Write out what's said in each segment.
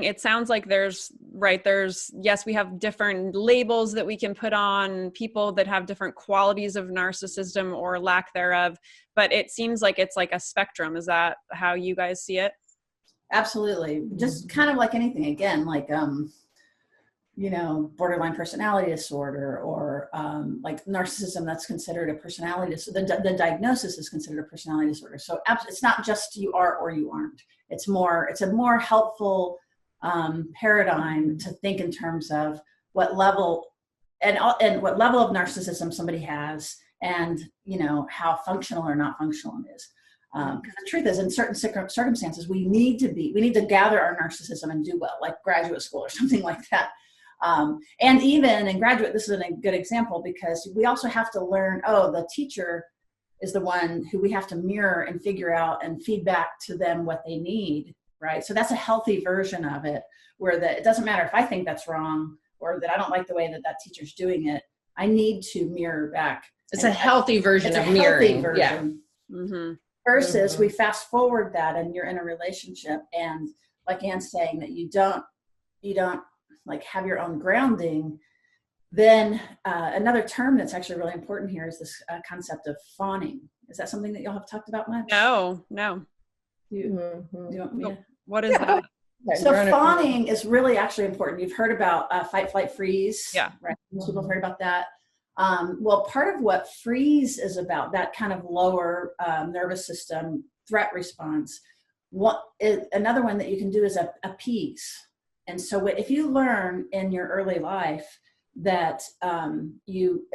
It sounds like yes, we have different labels that we can put on people that have different qualities of narcissism or lack thereof, but it seems like it's like a spectrum. Is that how you guys see it? Absolutely. Just kind of like anything, again, like, borderline personality disorder, or like narcissism, that's considered a personality disorder. The diagnosis is considered a personality disorder. So it's not just you are or you aren't. It's a more helpful paradigm to think in terms of what level and what level of narcissism somebody has, and how functional or not functional it is. Because the truth is, in certain circumstances, we need to gather our narcissism and do well, like graduate school or something like that. And even in graduate, this is a good example, because we also have to learn, the teacher is the one who we have to mirror and figure out and feed back to them what they need, right? So that's a healthy version of it, where it doesn't matter if I think that's wrong or that I don't like the way that teacher's doing it. I need to mirror back. It's a healthy version of mirroring. Yeah. Mm-hmm. Versus we fast forward that and you're in a relationship, and like Anne's saying, that you don't like have your own grounding. Then another term that's actually really important here is this concept of fawning. Is that something that y'all have talked about much? No. Do you want me to? What is that? So fawning is really actually important. You've heard about fight, flight, freeze. Yeah. Right. Most people have heard about that. Well, part of what freeze is about, that kind of lower nervous system threat response, another one that you can do is appease. And so if you learn in your early life that you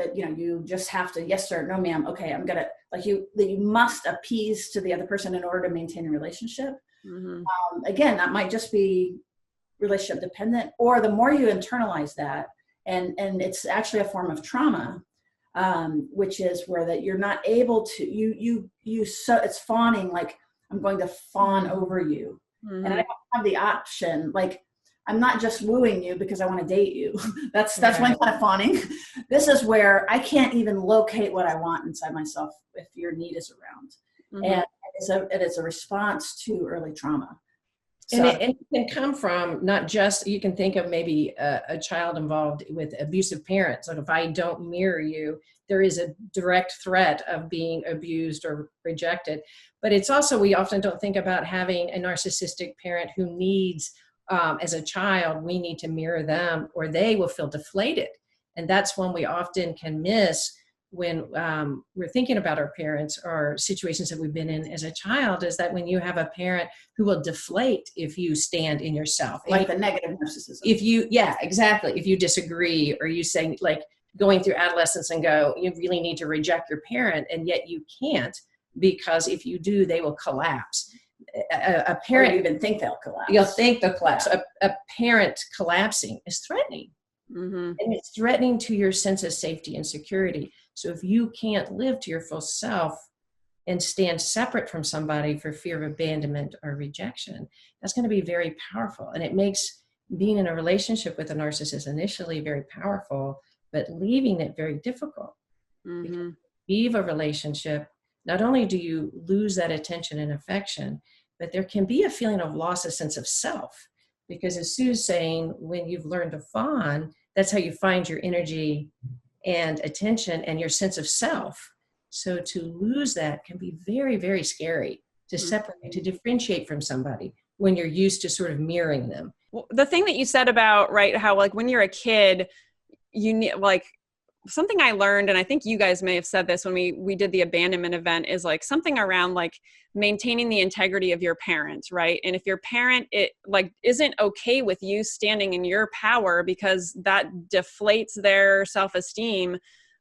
just have to, yes sir, no ma'am, okay, I'm gonna, that you must appease to the other person in order to maintain a relationship. Mm-hmm. Again, that might just be relationship dependent, or the more you internalize that, and it's actually a form of trauma, which is where that you're not able to, so it's fawning, like I'm going to fawn over you. Mm-hmm. And I don't have the option, like I'm not just wooing you because I want to date you. That's one kind of fawning. This is where I can't even locate what I want inside myself if your need is around. Mm-hmm. And it's a response to early trauma. So, and it can come from not just, you can think of maybe a child involved with abusive parents. Like if I don't mirror you, there is a direct threat of being abused or rejected. But it's also, we often don't think about having a narcissistic parent who needs, as a child, we need to mirror them or they will feel deflated. And that's when we often can miss when we're thinking about our parents or situations that we've been in as a child, is that when you have a parent who will deflate if you stand in yourself. Like the negative narcissism. Exactly. If you disagree, or you say, like going through adolescence and go, you really need to reject your parent, and yet you can't, because if you do, they will collapse. A parent, or you even think they'll collapse. You'll think they'll collapse. A parent collapsing is threatening. Mm-hmm. And it's threatening to your sense of safety and security. So if you can't live to your full self and stand separate from somebody for fear of abandonment or rejection, that's going to be very powerful. And it makes being in a relationship with a narcissist initially very powerful, but leaving it very difficult. Mm-hmm. Because if you leave a relationship, not only do you lose that attention and affection, but there can be a feeling of loss of sense of self. Because as Sue's saying, when you've learned to fawn, that's how you find your energy and attention and your sense of self. So to lose that can be very, very scary, to separate, to differentiate from somebody when you're used to sort of mirroring them. Well, the thing that you said about, right, how like when you're a kid, you need, like, something I learned, and I think you guys may have said this when we did the abandonment event, is like something around like maintaining the integrity of your parents, right? And if your parent isn't okay with you standing in your power because that deflates their self-esteem,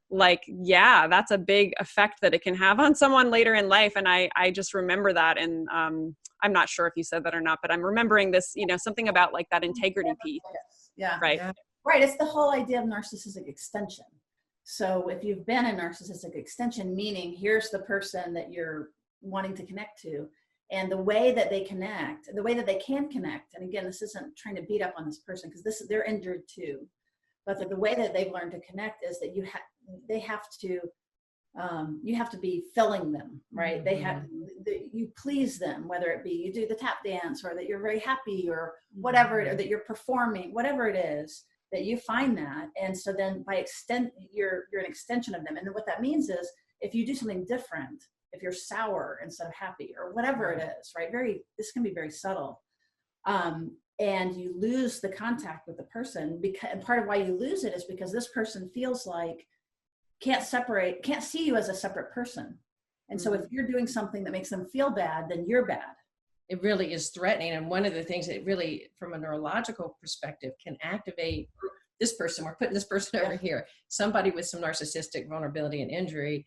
like, yeah, that's a big effect that it can have on someone later in life. And I just remember that. And I'm not sure if you said that or not, but I'm remembering this, something about like that integrity piece. Yeah. Right. Yeah. Right. It's the whole idea of narcissistic extension. So if you've been a narcissistic extension, meaning here's the person that you're wanting to connect to, and the way that they connect, the way that they can connect. And again, this isn't trying to beat up on this person, because they're injured too. But the way that they've learned to connect is that they have to you have to be filling them, right? They have, you please them, whether it be you do the tap dance or that you're very happy or whatever, or that you're performing, whatever it is, that you find that. And so then by extent, you're an extension of them. And then what that means is if you do something different, if you're sour instead of happy or whatever it is, right? This can be very subtle. And you lose the contact with the person and part of why you lose it is because this person feels like can't see you as a separate person. And so if you're doing something that makes them feel bad, then you're bad. It really is threatening. And one of the things that really, from a neurological perspective, can activate this person. We're putting this person over here, somebody with some narcissistic vulnerability and injury,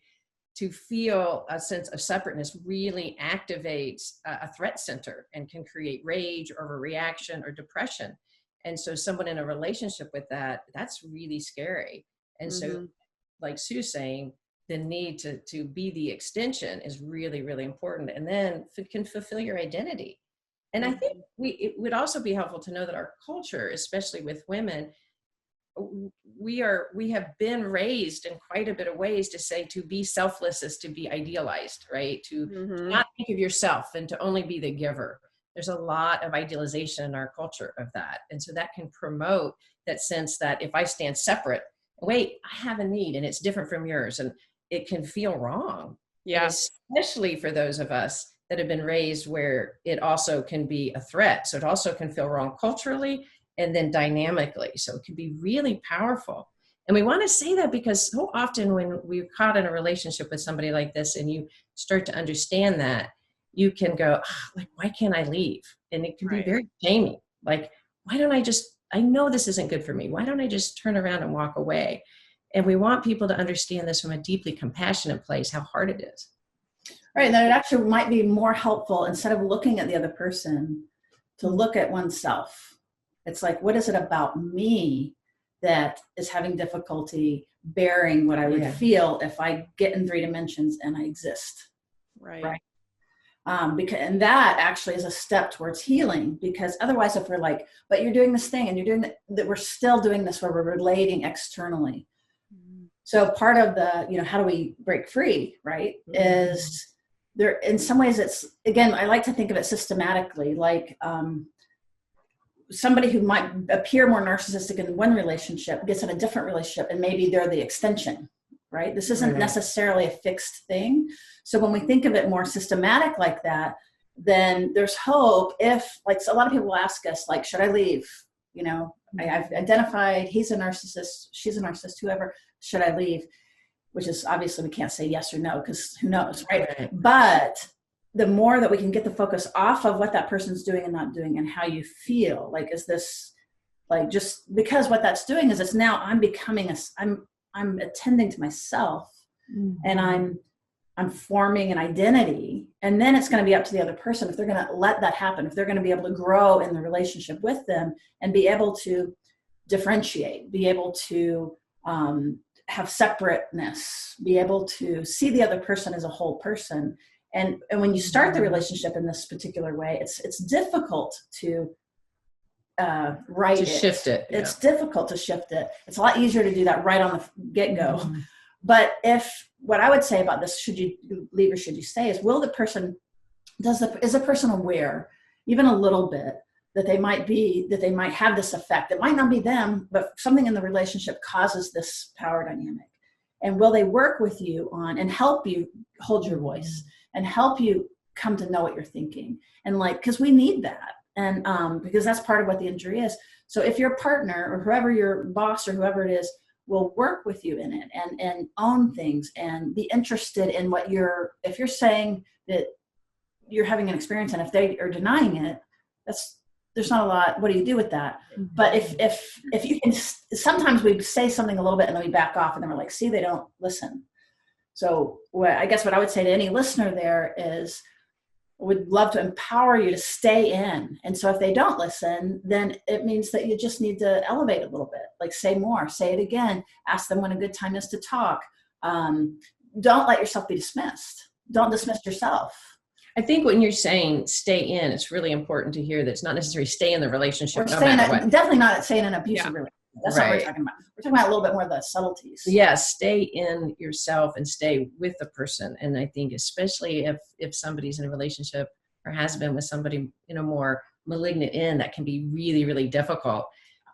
to feel a sense of separateness really activates a threat center and can create rage or overreaction or depression. And so someone in a relationship with that, that's really scary. And so like Sue's saying, the need to be the extension is really, really important. And then it can fulfill your identity. And I think it would also be helpful to know that our culture, especially with women, we have been raised in quite a bit of ways to say to be selfless is to be idealized, right? To not think of yourself and to only be the giver. There's a lot of idealization in our culture of that. And so that can promote that sense that if I stand separate, wait, I have a need and it's different from yours, and it can feel wrong. Yeah. Especially for those of us that have been raised where it also can be a threat. So it also can feel wrong culturally and then dynamically. So it can be really powerful. And we want to say that because so often when we're caught in a relationship with somebody like this and you start to understand that, you can go, like, why can't I leave? And it can be very shaming. Like, why don't I know this isn't good for me. Why don't I just turn around and walk away? And we want people to understand this from a deeply compassionate place, how hard it is. Right. That it actually might be more helpful, instead of looking at the other person, to look at oneself. It's like, what is it about me that is having difficulty bearing what I would feel if I get in 3 dimensions and I exist? Right. And that actually is a step towards healing, because otherwise if we're like, but you're doing this thing and you're doing that, we're still doing this where we're relating externally. So part of the, how do we break free, right? Is there, in some ways it's, again, I like to think of it systematically, like, somebody who might appear more narcissistic in one relationship gets in a different relationship and maybe they're the extension, right? This isn't necessarily a fixed thing. So when we think of it more systematic like that, then there's hope. If, like, so a lot of people ask us, like, should I leave? I've identified he's a narcissist, she's a narcissist, whoever, should I leave? Which is obviously we can't say yes or no because who knows, right? But the more that we can get the focus off of what that person's doing and not doing and how you feel, like, is this, like, just because what that's doing is it's now I'm becoming I'm attending to myself and I'm forming an identity, and then it's going to be up to the other person if they're going to let that happen, if they're going to be able to grow in the relationship with them and be able to differentiate, be able to have separateness, be able to see the other person as a whole person. And when you start the relationship in this particular way, it's difficult to shift it. It's difficult to shift it. It's a lot easier to do that right on the get-go. But what I would say about this, should you leave or should you stay, is is the person aware, even a little bit, that they might have this effect? It might not be them, but something in the relationship causes this power dynamic. And will they work with you on and help you hold your voice and help you come to know what you're thinking? And, like, because we need that. And because that's part of what the injury is. So if your partner or whoever, your boss or whoever it is, will work with you in it and own things and be interested in what if you're saying that you're having an experience and if they are denying it, there's not a lot, what do you do with that? But if you can, sometimes we say something a little bit and then we back off and then we're like, see, they don't listen. So I guess what I would say to any listener there is, would love to empower you to stay in. And so if they don't listen, then it means that you just need to elevate a little bit, like say more, say it again, ask them when a good time is to talk. Don't let yourself be dismissed. Don't dismiss yourself. I think when you're saying stay in, it's really important to hear that it's not necessarily stay in the relationship. Or definitely not stay in an abusive relationship. That's not what we're talking about. We're talking about a little bit more of the subtleties. Yeah, stay in yourself and stay with the person. And I think especially if somebody's in a relationship or has been with somebody in a more malignant end, that can be really, really difficult.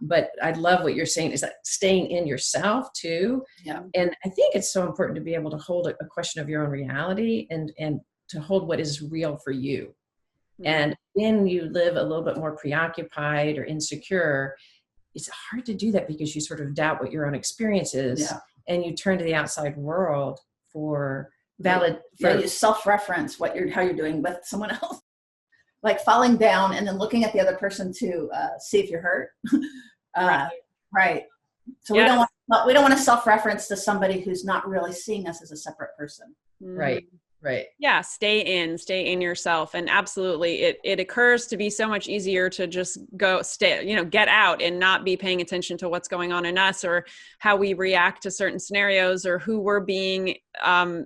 But I love what you're saying is that staying in yourself too. Yeah. And I think it's so important to be able to hold a question of your own reality and to hold what is real for you. Mm-hmm. And when you live a little bit more preoccupied or insecure, it's hard to do that because you sort of doubt what your own experience is, and you turn to the outside world for valid. You self-reference how you're doing with someone else, like falling down and then looking at the other person to see if you're hurt. Right. So we don't want to self-reference to somebody who's not really seeing us as a separate person. Right. Right. Yeah. Stay in yourself. And absolutely, it occurs to be so much easier to just get out and not be paying attention to what's going on in us or how we react to certain scenarios or who we're being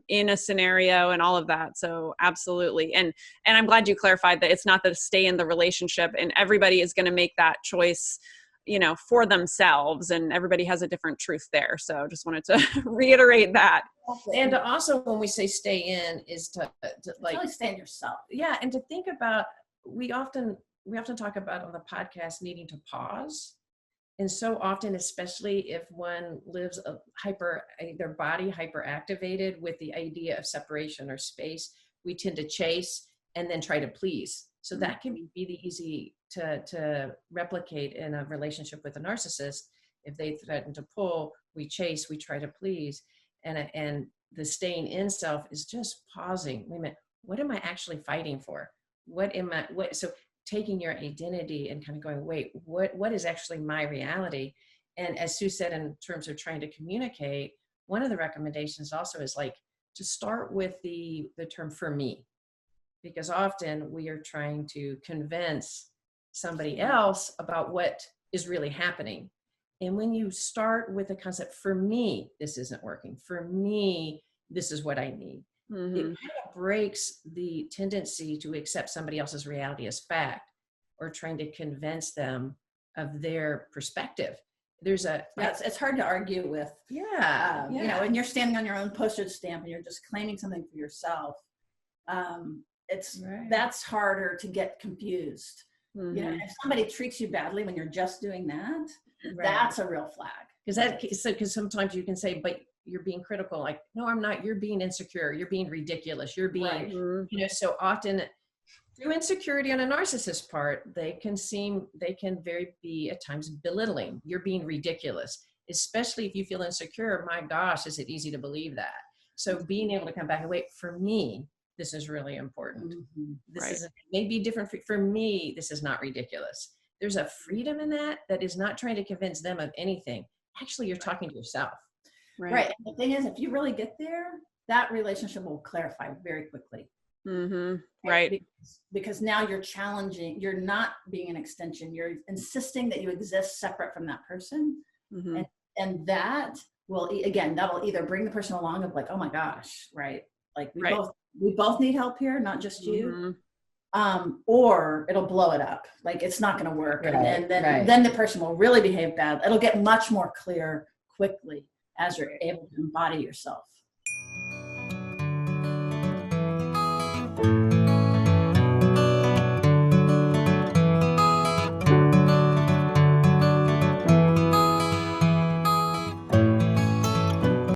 in a scenario and all of that. So absolutely. And I'm glad you clarified that it's not that stay in the relationship and everybody is going to make that choice, for themselves, and everybody has a different truth there. So just wanted to reiterate that. And also when we say stay in is to like really stay in yourself. Yeah. And to think about, we often talk about on the podcast needing to pause. And so often, especially if one lives their body hyperactivated with the idea of separation or space, we tend to chase and then try to please. So that can be really easy to replicate in a relationship with a narcissist. If they threaten to pull, we chase, we try to please. And the staying in self is just pausing. Wait a minute, what am I actually fighting for? So taking your identity and kind of going, wait, what is actually my reality? And as Sue said, in terms of trying to communicate, one of the recommendations also is like to start with the term for me, because often we are trying to convince somebody else about what is really happening. And when you start with the concept, for me, this isn't working. For me, this is what I need. Mm-hmm. It kind of breaks the tendency to accept somebody else's reality as fact or trying to convince them of their perspective. It's hard to argue with. When you're standing on your own postage stamp and you're just claiming something for yourself, that's harder to get confused. Mm-hmm. If somebody treats you badly when you're just doing that, that's a real flag. Because sometimes you can say, but you're being critical. Like, no, I'm not. You're being insecure. You're being ridiculous. You're being, so often through insecurity on a narcissist part, they can be at times belittling. You're being ridiculous, especially if you feel insecure. My gosh, is it easy to believe that? So being able to come back and wait, for me, this is really important. Mm-hmm. This may be different for me. This is not ridiculous. There's a freedom in that is not trying to convince them of anything. Actually, you're talking to yourself. Right. And the thing is, if you really get there, that relationship will clarify very quickly. Mm-hmm. Right. Because now you're challenging, you're not being an extension. You're insisting that you exist separate from that person. Mm-hmm. And that will, again, that'll either bring the person along of like, oh my gosh, right? Like we both need help here, not just you. Mm-hmm. Or it'll blow it up. Like it's not going to work. Right. And then the person will really behave bad. It'll get much more clear quickly as you're able to embody yourself.